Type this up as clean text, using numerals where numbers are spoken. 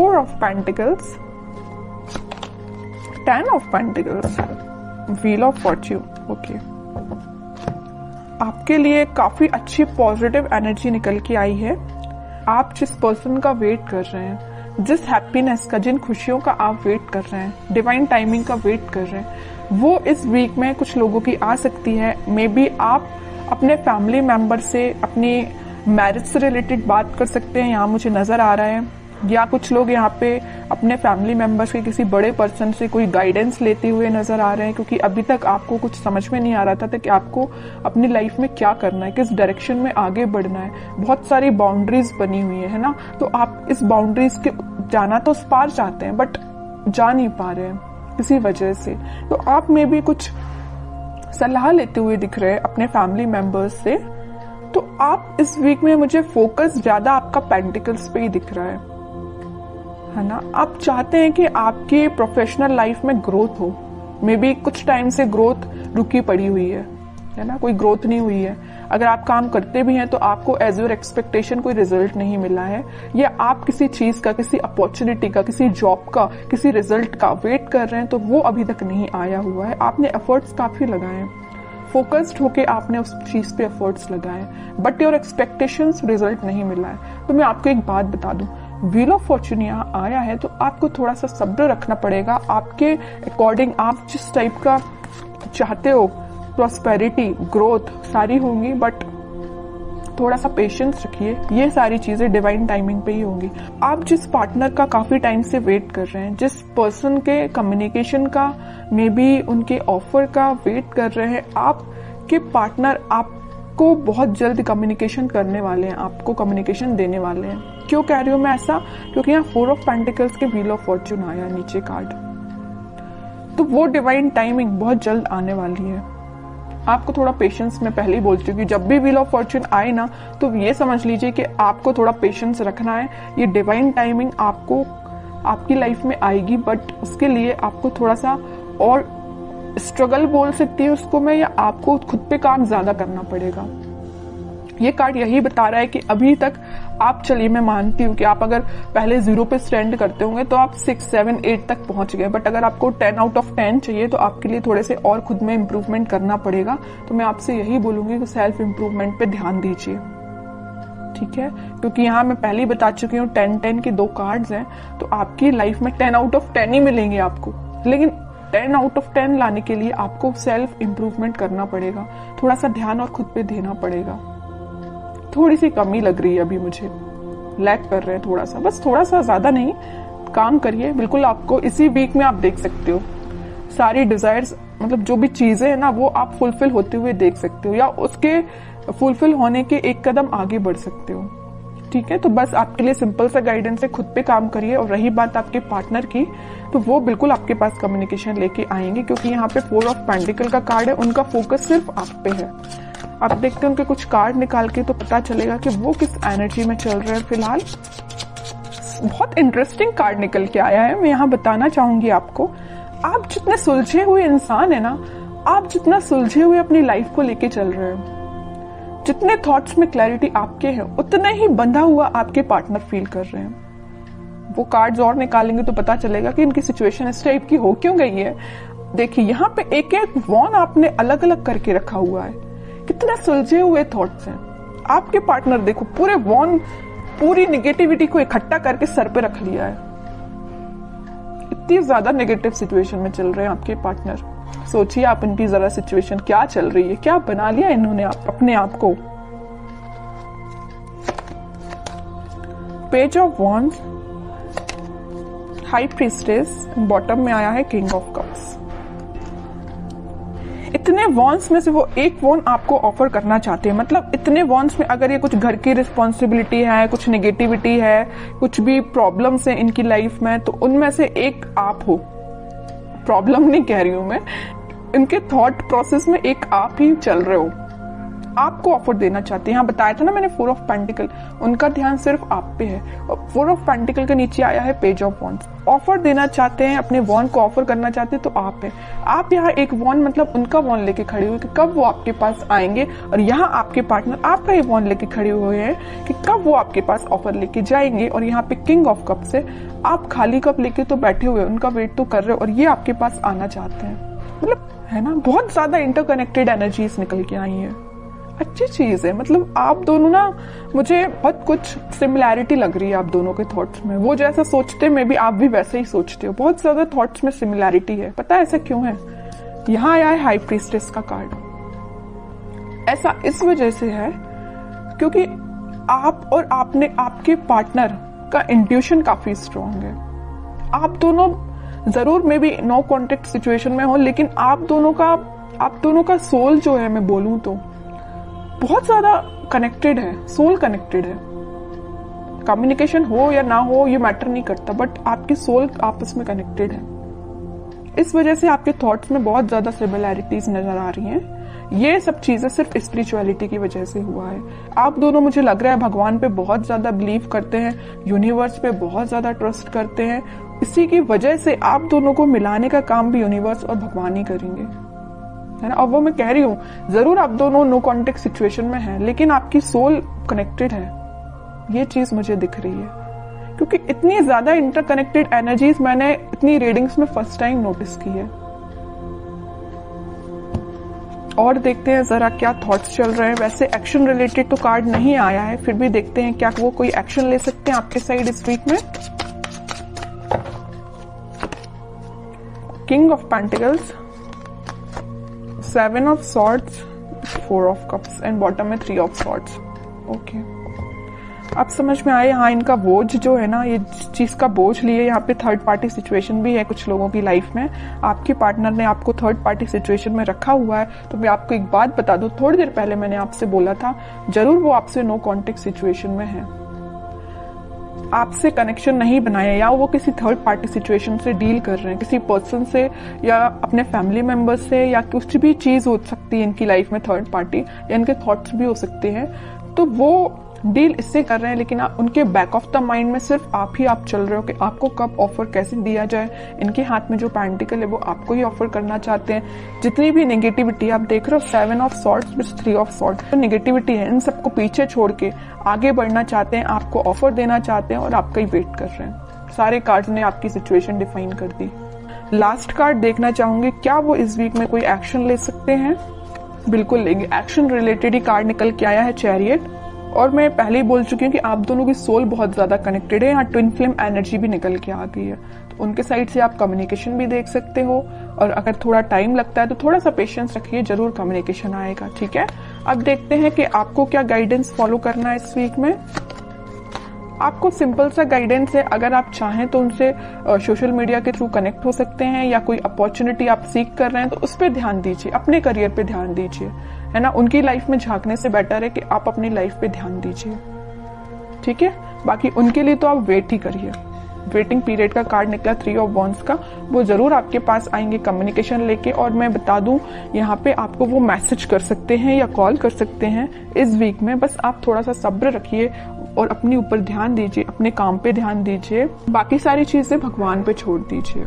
4 of Pentacles, 10 of Pentacles, Wheel of Fortune. Okay, आपके लिए काफी अच्छी पॉजिटिव एनर्जी निकल के आई है। आप जिस पर्सन का वेट कर रहे हैं, जिस हैप्पीनेस का, जिन खुशियों का आप वेट कर रहे हैं, डिवाइन टाइमिंग का वेट कर रहे हैं, वो इस वीक में कुछ लोगों की आ सकती है। मे बी आप अपने फैमिली मेंबर से अपनी मैरिज से रिलेटेड बात कर सकते हैं, यहाँ मुझे नजर आ रहा है। या कुछ लोग यहाँ पे अपने फैमिली मेंबर्स के किसी बड़े पर्सन से कोई गाइडेंस लेते हुए नजर आ रहे हैं, क्योंकि अभी तक आपको कुछ समझ में नहीं आ रहा था कि आपको अपनी लाइफ में क्या करना है, किस डायरेक्शन में आगे बढ़ना है। बहुत सारी बाउंड्रीज बनी हुई है ना, तो आप इस बाउंड्रीज के जाना तो उस पार चाहते हैं, बट जा नहीं पा रहे हैं किसी वजह से। तो आप में भी कुछ सलाह लेते हुए दिख रहे हैं अपने फैमिली मेंबर्स से। तो आप इस वीक में मुझे फोकस ज्यादा आपका पेंटिकल्स पे ही दिख रहा है ना। आप चाहते हैं कि आपकी प्रोफेशनल लाइफ में ग्रोथ हो। मे बी कुछ टाइम से ग्रोथ रुकी पड़ी हुई है ना, कोई ग्रोथ नहीं हुई है। अगर आप काम करते भी हैं तो आपको एज योर एक्सपेक्टेशन कोई रिजल्ट नहीं मिला है, या आप किसी चीज का, किसी अपॉर्चुनिटी का, किसी जॉब का, किसी रिजल्ट का वेट कर रहे हैं तो वो अभी तक नहीं आया हुआ है। आपने एफर्ट्स काफी लगाए हैं, फोकस्ड होके आपने उस चीज पे एफर्ट्स लगाए, बट योर एक्सपेक्टेशंस रिजल्ट नहीं मिला है। तो मैं आपको एक बात बता दूं, व्हील ऑफ फॉर्चून यहाँ आया है तो आपको थोड़ा सा सब्र रखना पड़ेगा। आपके अकॉर्डिंग आप जिस टाइप का चाहते हो, प्रॉस्पेरिटी, ग्रोथ सारी होंगी, बट थोड़ा सा पेशेंस रखिए। ये सारी चीजें डिवाइन टाइमिंग पे ही होंगी। आप जिस पार्टनर का काफी टाइम से वेट कर रहे हैं, जिस पर्सन के कम्युनिकेशन का, मे बी उनके ऑफर का वेट कर रहे हैं, आपके पार्टनर आपको बहुत जल्द कम्युनिकेशन करने वाले हैं, आपको कम्युनिकेशन देने वाले हैं। क्यों कह रही हूं मैं ऐसा? क्योंकि यहाँ 4 ऑफ पेंटिकल्स के व्हील ऑफ फॉर्चून आया नीचे कार्ड, तो वो डिवाइन टाइमिंग बहुत जल्द आने वाली है। आपको थोड़ा पेशेंस, मैं पहले ही बोल चुकी हूँ, जब भी व्हील ऑफ फॉर्चून आए ना तो ये समझ लीजिए कि आपको थोड़ा पेशेंस रखना है। ये डिवाइन टाइमिंग आपको आपकी लाइफ में आएगी, बट उसके लिए आपको थोड़ा सा और स्ट्रगल बोल सकती है उसको मैं, या आपको खुद पे काम ज्यादा करना पड़ेगा। ये कार्ड यही बता रहा है कि अभी तक आप, चलिए मैं मानती हूँ कि आप अगर पहले 0 पे स्टैंड करते होंगे तो आप 6, 7, 8 तक पहुंच गए, बट अगर आपको 10 आउट ऑफ 10 चाहिए तो आपके लिए थोड़े से और खुद में इम्प्रूवमेंट करना पड़ेगा। तो मैं आपसे यही बोलूंगी कि सेल्फ इम्प्रूवमेंट पे ध्यान दीजिए, ठीक है? क्योंकि यहाँ मैं पहले ही बता चुकी हूँ 10-10 के 2 कार्ड्स हैं, तो आपकी लाइफ में 10 आउट ऑफ 10 ही मिलेंगे आपको, लेकिन 10 आउट ऑफ 10 लाने के लिए आपको सेल्फ इम्प्रूवमेंट करना पड़ेगा, थोड़ा सा ध्यान और खुद पे देना पड़ेगा। थोड़ी सी कमी लग रही है अभी मुझे, लैग कर रहे हैं थोड़ा सा, बस थोड़ा सा, ज्यादा नहीं। काम करिए, बिल्कुल आपको इसी वीक में आप देख सकते हो सारी डिजायर्स, मतलब जो भी चीजें हैं ना वो आप फुलफिल होते हुए देख सकते हो, या उसके फुलफिल होने के एक कदम आगे बढ़ सकते हो, ठीक है? तो बस आपके लिए सिंपल सा गाइडेंस है, खुद पे काम करिए। और रही बात आपके पार्टनर की, तो वो बिल्कुल आपके पास कम्युनिकेशन लेके आएंगे, क्योंकि यहाँ पे 4 ऑफ पेंटिकल का कार्ड है, उनका फोकस सिर्फ आप पे है। आप देखते हैं उनके कुछ कार्ड निकाल के तो पता चलेगा कि वो किस एनर्जी में चल रहे हैं फिलहाल। बहुत इंटरेस्टिंग कार्ड निकल के आया है, मैं यहाँ बताना चाहूंगी आपको। आप जितने सुलझे हुए इंसान है ना, आप जितना सुलझे हुए अपनी लाइफ को लेके चल रहे हैं, जितने थॉट्स में क्लैरिटी आपके हैं, उतना ही बंधा हुआ आपके पार्टनर फील कर रहे हैं। वो कार्ड्स और निकालेंगे तो पता चलेगा कि इनकी सिचुएशन इस टाइप की हो क्यों गई है। देखिए यहाँ पे एक एक वॉन आपने अलग अलग करके रखा हुआ है, कितने सुलझे हुए थॉट्स हैं आपके पार्टनर। देखो पूरे वॉन, पूरी निगेटिविटी को इकट्ठा करके सर पे रख लिया है। इतनी ज्यादा नेगेटिव सिचुएशन में चल रहे हैं आपके पार्टनर। सोचिए आप इनकी जरा सिचुएशन क्या चल रही है, क्या बना लिया इन्होंने अपने आप को। Page of wands, high priestess, bottom में आया है किंग ऑफ कप्स। इतने वॉन्स में से वो एक वॉन आपको ऑफर करना चाहते हैं। मतलब इतने वॉन्स में अगर ये कुछ घर की रिस्पॉन्सिबिलिटी है, कुछ नेगेटिविटी है, कुछ भी प्रॉब्लम्स हैं इनकी लाइफ में, तो उनमें से एक आप हो। प्रॉब्लम नहीं कह रही हूं मैं, इनके थॉट प्रोसेस में एक आप ही चल रहे हो, आपको ऑफर देना चाहते हैं। यहाँ बताया था ना मैंने 4 ऑफ पेंटिकल, उनका ध्यान सिर्फ आप पे है। और 4 ऑफ पेंटिकल के नीचे आया है पेज ऑफ वॉन्ड्स। ऑफर देना चाहते हैं, अपने वॉन्ड को ऑफर करना चाहते हैं तो आप है। आप यहाँ एक वॉन्ड मतलब उनका वॉन्ड लेके खड़े हुए कि कब वो आपके पास आएंगे, और यहाँ आपके पार्टनर आपका ही वॉन्ड लेके खड़े हुए हैं कि कब वो आपके पास ऑफर लेके जाएंगे। और यहाँ पे किंग ऑफ कप्स है, आप खाली कप लेके तो बैठे हुए, उनका वेट तो कर रहे हो और ये आपके पास आना चाहते हैं। मतलब है ना, बहुत ज्यादा इंटरकनेक्टेड एनर्जीज निकल के आई है। अच्छी चीज है। मतलब आप दोनों ना, मुझे बहुत कुछ सिमिलैरिटी लग रही है आप दोनों के थॉट्स में। वो जैसा सोचते हैं, मे बी आप भी वैसे ही सोचते हो। बहुत ज्यादा थॉट्स में सिमिलैरिटी है। पता है ऐसा क्यों है? यहाँ आया है हाई प्रीस्टेस का कार्ड। ऐसा इस वजह से है क्योंकि आप और आपके पार्टनर का इंट्यूशन काफी स्ट्रांग है। आप दोनों जरूर maybe no contact situation में हो, लेकिन आप दोनों का सोल जो है, मैं बोलूं तो बहुत ज्यादा कनेक्टेड है। सोल कनेक्टेड है। कम्युनिकेशन हो या ना हो ये मैटर नहीं करता, बट आपकी सोल आपस में कनेक्टेड है। इस वजह से आपके थॉट्स में बहुत ज्यादा सिमिलैरिटीज नजर आ रही हैं। ये सब चीजें सिर्फ स्पिरिचुअलिटी की वजह से हुआ है। आप दोनों, मुझे लग रहा है, भगवान पे बहुत ज्यादा बिलीव करते हैं, यूनिवर्स पे बहुत ज्यादा ट्रस्ट करते हैं। इसी की वजह से आप दोनों को मिलाने का काम भी यूनिवर्स और भगवान ही करेंगे, है ना। और वो मैं कह रही हूँ, जरूर आप दोनों नो कॉन्टेक्ट सिचुएशन में हैं, लेकिन आपकी सोल कनेक्टेड है। ये चीज मुझे दिख रही है क्योंकि इतनी ज्यादा इंटरकनेक्टेड एनर्जीज मैंने इतनी रीडिंग्स में फर्स्ट टाइम नोटिस की है। और देखते हैं जरा क्या थॉट्स चल रहे हैं। वैसे एक्शन रिलेटेड तो कार्ड नहीं आया है, फिर भी देखते हैं क्या वो कोई एक्शन ले सकते हैं आपके साइड इस वीक में। King of pentacles, 7 of swords, 4 of cups and bottom में 3 ऑफ सॉर्ड्स। ओके, अब समझ में आए। हाँ, इनका बोझ जो है ना, ये चीज का बोझ लिए। यहाँ पे थर्ड पार्टी सिचुएशन भी है कुछ लोगों की लाइफ में। आपके पार्टनर ने आपको थर्ड पार्टी सिचुएशन में रखा हुआ है। तो मैं आपको एक बात बता दूं, थोड़ी देर पहले मैंने आपसे बोला था, जरूर वो आपसे नो कॉन्टेक्ट सिचुएशन में है, आपसे कनेक्शन नहीं बनाया, या वो किसी थर्ड पार्टी सिचुएशन से डील कर रहे हैं, किसी पर्सन से या अपने फैमिली मेंबर से, या कुछ भी चीज हो सकती है इनकी लाइफ में थर्ड पार्टी, या इनके थॉट्स भी हो सकते हैं। तो वो डील इससे कर रहे हैं, लेकिन उनके बैक ऑफ द माइंड में सिर्फ आप ही आप चल रहे हो कि आपको कब ऑफर कैसे दिया जाए। इनके हाथ में जो पेंटिकल है वो आपको ही ऑफर करना चाहते हैं। जितनी भी नेगेटिविटी आप देख रहे हो, 7 of swords with 3 of swords, तो नेगेटिविटी है, इन सबको पीछे छोड़ के आगे बढ़ना चाहते हैं, आपको ऑफर देना चाहते हैं और आपका ही वेट कर रहे हैं। सारे कार्ड्स ने आपकी सिचुएशन डिफाइन कर दी। लास्ट कार्ड देखना चाहूंगी, क्या वो इस वीक में कोई एक्शन ले सकते हैं? बिल्कुल लेंगे। एक्शन रिलेटेड ही कार्ड निकल के आया है, चैरियट। और मैं पहले ही बोल चुकी हूँ कि आप दोनों की सोल बहुत ज्यादा कनेक्टेड है। यहाँ ट्विन फ्लेम एनर्जी भी निकल के आ गई है, तो उनके साइड से आप कम्युनिकेशन भी देख सकते हो। और अगर थोड़ा टाइम लगता है तो थोड़ा सा पेशेंस रखिए, जरूर कम्युनिकेशन आएगा। ठीक है, अब देखते हैं कि आपको क्या गाइडेंस फॉलो करना है इस वीक में। आपको सिंपल सा गाइडेंस है, अगर आप चाहें तो उनसे सोशल मीडिया के थ्रू कनेक्ट हो सकते हैं, या कोई अपॉर्चुनिटी आप सीख कर रहे हैं तो उस पर ध्यान दीजिए, अपने करियर पे ध्यान दीजिए, है ना। उनकी लाइफ में झांकने से बेटर है कि आप अपनी लाइफ पे ध्यान दीजिए। ठीक है, बाकी उनके लिए तो आप वेट ही करिए। वेटिंग पीरियड का कार्ड निकला 3 ऑफ वॉन्ड्स का, वो जरूर आपके पास आएंगे कम्युनिकेशन लेके। और मैं बता दूं, यहाँ पे आपको वो मैसेज कर सकते हैं या कॉल कर सकते हैं इस वीक में। बस आप थोड़ा सा सब्र रखिए और अपने ऊपर ध्यान दीजिए, अपने काम पे ध्यान दीजिए, बाकी सारी चीजें भगवान पे छोड़ दीजिए।